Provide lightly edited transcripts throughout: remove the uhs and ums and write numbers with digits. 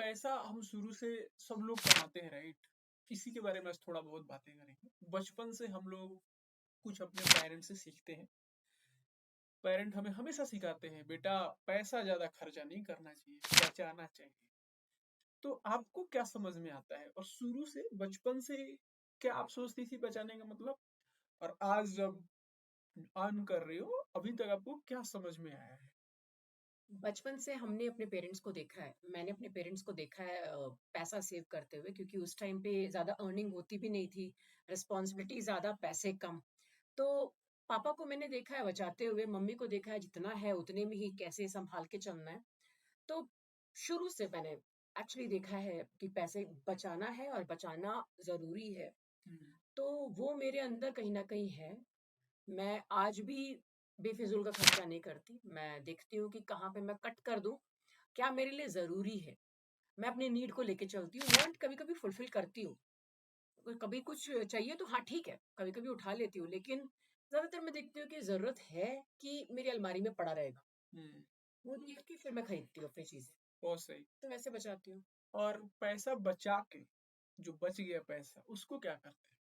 पैसा हम शुरू से सब लोग कमाते हैं, राइट? इसी के बारे में आज थोड़ा बहुत बातें करेंगे। बचपन से हम लोग कुछ अपने पेरेंट्स से सीखते हैं। पेरेंट हमें हमेशा सिखाते हैं, बेटा पैसा ज़्यादा खर्चा नहीं करना चाहिए, बचाना चाहिए। तो आपको क्या समझ में आता है? और शुरू से बचपन से क्या आप सोचती थी बचाने का मतलब? और आज जब अर्न कर रही हो, अभी तक आपको क्या समझ में आया है? बचपन से हमने अपने पेरेंट्स को देखा है। मैंने अपने पेरेंट्स को देखा है पैसा सेव करते हुए क्योंकि उस टाइम पे ज़्यादा अर्निंग होती भी नहीं थी, रिस्पॉन्सिबिलिटी ज़्यादा, पैसे कम। तो पापा को मैंने देखा है बचाते हुए, मम्मी को देखा है जितना है उतने में ही कैसे सँभाल के चलना है। तो शुरू से मैंने एक्चुअली देखा है कि पैसे बचाना है और बचाना ज़रूरी है। हुँ, तो वो मेरे अंदर कहीं न कहीं है। मैं आज भी बेफिज़ूल का खर्चा नहीं करती। मैं देखती हूँ कि कहाँ पे मैं कट कर दूँ, क्या मेरे लिए ज़रूरी है। मैं अपनी नीड को लेके चलती हूँ, वांट कभी-कभी फुलफ़िल करती हूँ। कभी कुछ चाहिए तो हाँ, ठीक है, कभी-कभी उठा लेती हूँ, लेकिन ज़्यादातर मैं देखती हूँ कि ज़रूरत है कि मेरी अलमारी में पड़ा रहेगा। हुँ, वो देख के फिर मैं खरीदती हूँ अपनी चीज़ें, बहुत सही। तो वैसे बचाती हूँ। और पैसा बचा के, जो बच गया पैसा, उसको क्या करते हैं?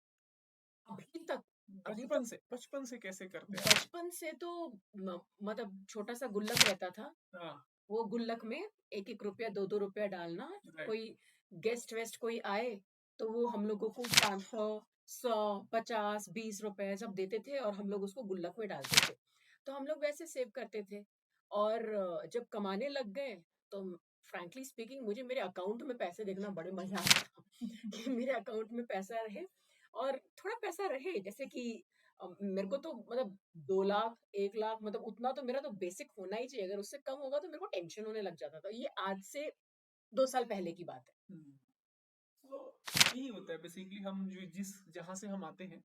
अभी तक अभी तक बचपन से कैसे करते हैं आप? बचपन से तो मतलब छोटा-सा गुल्लक रहता था। हाँ, वो गुल्लक में 1-1 रुपया, 2-2 रुपया डालना, राइट। कोई गेस्ट-वेस्ट कोई आए, तो वो हम लोगों को 500, 100, 50, 20 रुपए सब देते थे और हम लोग उसको गुल्लक में डालते थे। तो हम लोग वैसे सेव करते थे और जब कमाने लग गए, तो फ्रैंकली स्पीकिंग मुझे मेरे अकाउंट में पैसे देखना बड़े मज़ा आता था कि मेरे अकाउंट में पैसा रहे और थोड़ा पैसा रहे, जैसे कि मेरे को तो मतलब 2 लाख, 1 लाख मतलब उतना तो मेरा तो बेसिक होना ही चाहिए, अगर उससे कम होगा तो मेरे को टेंशन होने लग जाता था। ये आज से 2 साल पहले की बात है। हुँ, तो यही होता है बेसिकली हम जो जिस जहाँ से हम आते हैं,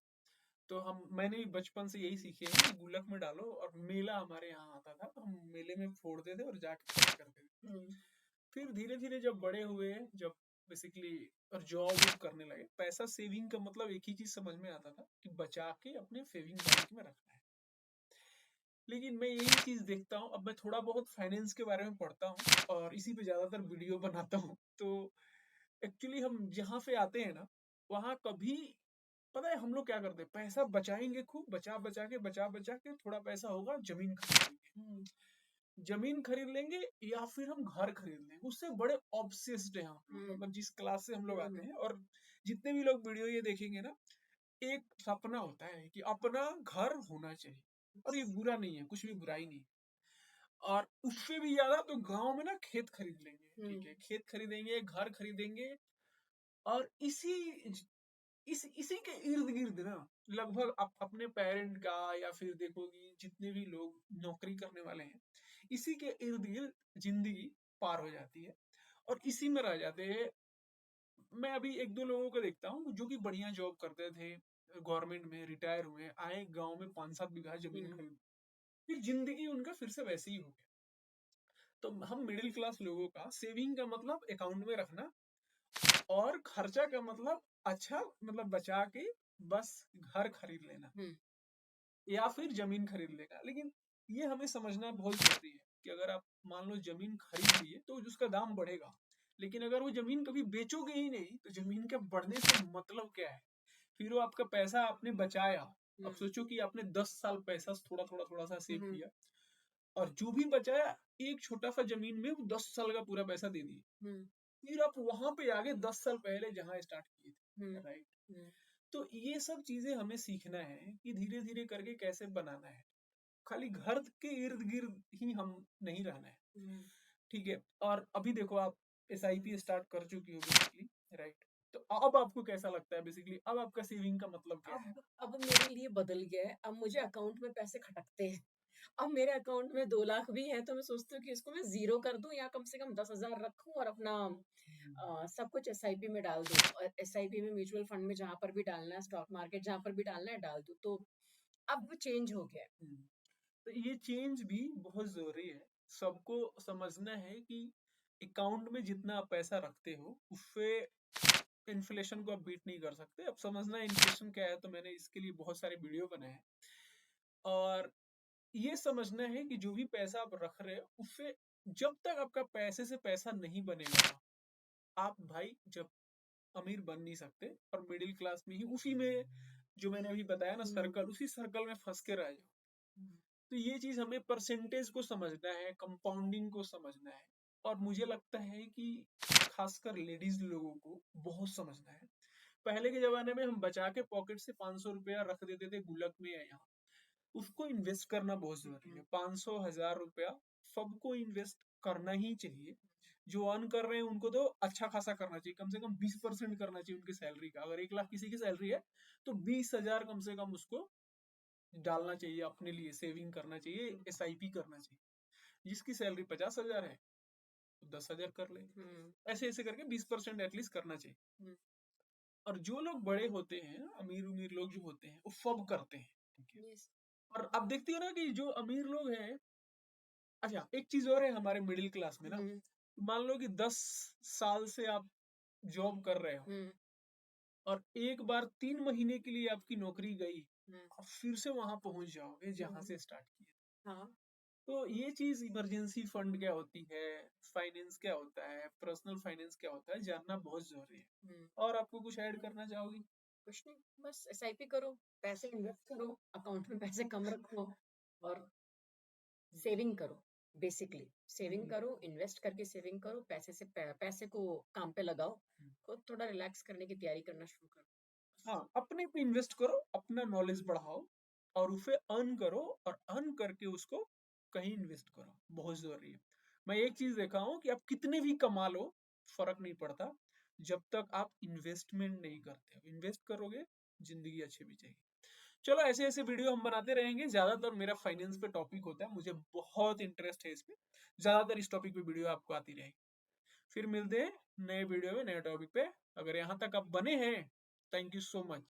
तो हम मैंने भी बचपन से यही सीखे हैं कि गुल्लक में डालो और मेला हमारे यहाँ आता था, तो हम मेले में फोड़ते थे और जाके खर्च करते थे। हुँ, फिर धीरे-धीरे जब बड़े हुए, जब बेसिकली और जॉब करने लगे, पैसा सेविंग का मतलब एक ही चीज़ समझ में आता था कि बचा के अपने सेविंग बैंक में रखना है। लेकिन मैं यही चीज़ देखता हूँ, अब मैं थोड़ा बहुत फाइनेंस के बारे में पढ़ता हूँ और इसी पे ज़्यादातर वीडियो बनाता हूँ। तो एक्चुअली हम जहाँ से आते हैं ना, वहाँ कभी पता है हम लोग क्या करते हैं, पैसा बचाएँगे खूब, बचा-बचा के थोड़ा पैसा होगा, ज़मीन खरीद लेंगे। हुँ, ज़मीन खरीद लेंगे या फिर हम घर खरीद लेंगे, उससे बड़े ऑब्सेस्ड हैं हम लोग, हुँ, मतलब जिस क्लास से हम लोग आते हुँ, हैं। और जितने भी लोग वीडियो ये देखेंगे ना, एक सपना होता है कि अपना घर होना चाहिए। और ये बुरा नहीं है, कुछ भी बुराई नहीं है। और उससे भी ज़्यादा तो गाँव में ना खेत खरीद लेंगे, हुँ, ठीक है? खेत खरीदेंगे, घर खरीदेंगे और इसी के इर्द-गिर्द ना लगभग अपने पेरेंट का या फिर देखोगी जितने भी लोग नौकरी करने वाले हैं, इसी के इर्द-गिर्द ज़िंदगी पार हो जाती है और इसी में रह जाते हैं। मैं अभी 1-2 लोगों को देखता हूँ जो कि बढ़िया जॉब करते थे, गवर्नमेंट में रिटायर हुए, आए गाँव में 5-7 बीघा ज़मीन हुँ, खरीद, फिर ज़िंदगी उनका फिर से वैसे ही हो गया। तो हम मिडिल क्लास लोगों का सेविंग का मतलब अकाउंट में रखना और खर्चा का मतलब अच्छा मतलब बचा के बस घर खरीद लेना हुँ, या फिर ज़मीन खरीद लेना। लेकिन ये हमें समझना बहुत ज़रूरी है कि अगर आप मान लो ज़मीन खरीद लिए तो उसका दाम बढ़ेगा। लेकिन अगर वो ज़मीन कभी बेचोगे ही नहीं तो ज़मीन के बढ़ने से मतलब क्या है? फिर वो आपका पैसा आपने बचाया। अब हुँ, सोचो कि आपने 10 साल पैसा थोड़ा-थोड़ा, थोड़ा-सा हुँ, सेव हुँ, किया और जो भी बचाया एक छोटा-सा ज़मीन में वो 10 साल का पूरा पैसा दे दिए। हुँ, फिर आप वहाँ पे आगे 10 साल पहले जहाँ स्टार्ट किए थे, हुँ, राइट? हुँ, तो ये सब चीज़ें हमें सीखना है कि धीरे-धीरे करके कैसे बनाना है। खाली घर के इर्द-गिर्द ही हम नहीं रहना है, हुँ। ठीक है? और अभी देखो आप एसआईपी स्टार्ट कर चुकी हो बेसिकली, राइट? तो अब आपको कैसा लगता है बेसिकली अब आपका सेविंग का मतलब क्या है? अब मेरे लिए बदल गया है, अब मुझे अकाउंट में पैसे खटकते हैं। अब मेरे अकाउंट में 2 लाख भी है तो मैं सोचती हूँ कि इसको मैं ज़ीरो कर दूँ या कम से कम 10,000 रखूँ और अपना हुँ, सब कुछ एसआईपी में डाल दूँ और एसआईपी में म्यूचुअल फंड में जहाँ पर भी डालना है, स्टॉक मार्केट जहाँ पर भी डालना है डाल दूँ। तो अब वो चेंज हो गया है। हुँ। तो ये चेंज भी बहुत ज़रूरी है। सबको समझना है कि अकाउंट में जितना आप पैसा रखते हो, उससे इन्फ्लेशन को आप बीट नहीं कर सकते। अब समझना है इन्फ्लेशन क्या है, तो मैंने इसके लिए बहुत सारे वीडियो बनाए हैं। और ये समझना है कि जो भी पैसा आप रख रहे हो, उससे जब तक आपका पैसे से पैसा नहीं बनेगा ना, आप भाई जब अमीर बन नहीं सकते और मिडिल क्लास में ही उसी में जो मैंने अभी बताया ना सर्कल, उसी सर्कल में फंस के रह जाओ। तो ये चीज हमें परसेंटेज को समझना है, कंपाउंडिंग को समझना है, और मुझे लगता है कि खासकर लेडीज लोगों को बहुत समझना है। पहले के जमाने में हम बचा के पॉकेट से 500 रुपया रख देते थे गुल्लक में या यहाँ, उसको इन्वेस्ट करना बहुत जरूरी है। 500 1000 रुपया सबको इन्वेस्ट करना ही चाहिए। जो अर्न कर रहे हैं उनको तो अच्छा खासा करना चाहिए, कम से कम 20% करना चाहिए उनकी सैलरी का। अगर 1 लाख किसी की सैलरी है तो 20 हजार कम से कम उसको डालना चाहिए, अपने लिए सेविंग करना चाहिए, SIP करना चाहिए। जिसकी सैलरी 50 हजार है तो 10 हजार कर ले, ऐसे ऐसे करके 20% एटलीस्ट करना चाहिए। और जो लोग बड़े होते हैं, अमीर उमीर लोग जो होते हैं, वो सब करते हैं, ठीक है। और आप देखती हो ना कि जो अमीर लोग हैं, अच्छा एक चीज और है हमारे मिडिल क्लास में ना, मान लो कि 10 साल से आप जॉब कर रहे हो और एक बार 3 महीने के लिए आपकी नौकरी गई और फिर से वहां पहुंच जाओगे जहां से स्टार्ट किया। तो ये चीज इमरजेंसी फंड क्या होती है, फाइनेंस क्या होता है, पर्सनल फाइनेंस क्या होता है, जानना बहुत जरूरी है। और आपको कुछ ऐड करना चाहोगी? कुछ नहीं, बस SIP करो, पैसे इन्वेस्ट करो, अकाउंट में पैसे कम रखो और सेविंग करो। बेसिकली सेविंग करो, इन्वेस्ट करके सेविंग करो, पैसे को काम पे लगाओ, खुद थोड़ा रिलैक्स करने की तैयारी करना शुरू करो। हाँ, अपने पे इन्वेस्ट करो, अपना नॉलेज बढ़ाओ और उसे अर्न करो, और अर्न करके उसको कहीं इन्वेस्ट करो, बहुत जरूरी है। मैं एक चीज देखा हूँ कि आप कितने भी कमा लो, फर्क नहीं पड़ता जब तक आप इन्वेस्टमेंट नहीं करते हो। इन्वेस्ट करोगे, जिंदगी अच्छी बीतेगी। चलो ऐसे ऐसे वीडियो हम बनाते रहेंगे। ज्यादातर मेरा फाइनेंस पे टॉपिक होता है, मुझे बहुत इंटरेस्ट है इसमें, ज्यादातर इस टॉपिक पे वीडियो आपको आती रहेगी। फिर मिलते हैं नए वीडियो में, नए टॉपिक पे। अगर यहाँ तक आप बने हैं, थैंक यू सो मच।